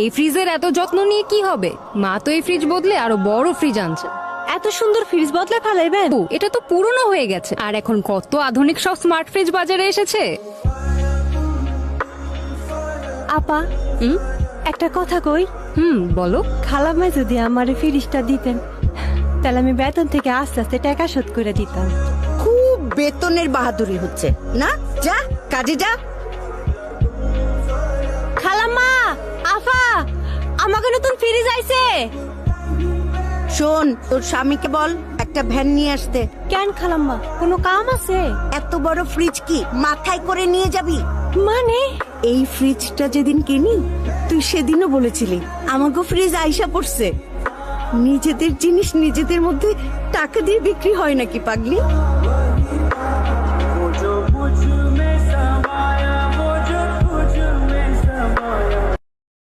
এই ফ্রিজের এত যত্ন নিয়ে কি হবে? মা তো এই ফ্রিজ বদলে আরো বড় ফ্রিজ আনছে। এত সুন্দর ফ্রিজ বদলে ফেলাইবেন? ও, এটা তো পুরনো হয়ে গেছে, আর এখন কত আধুনিক সব স্মার্ট ফ্রিজ বাজারে এসেছে। আপা একটা কথা কই। বলো। খালাম্মাই যদি আমার ফ্রিজটা দিতেন, তাহলে আমি বেতন থেকে আস্তে আস্তে টাকা শোধ করে দিতাম। খুব বেতনের বাহাদুরি হচ্ছে না, যা কাজে যা। খালাম্মা, আফা, আমাকে নতুন ফ্রিজ আইছে। শোন, তোর স্বামীকে বল একটা ভ্যান নিয়ে আসতে। কেন খালাম্মা, কোনো কাম আছে? এত বড় ফ্রিজ কি মাথায় করে নিয়ে যাবি? মানে এই ফ্রিজটা যেদিন কিনি তুই সেদিনও বলেছিলি আমাকে ফ্রিজ আইসা পড়ছে। নিজেদের জিনিস নিজেদের মধ্যে টাকা দিয়ে বিক্রি হয় নাকি পাগলি?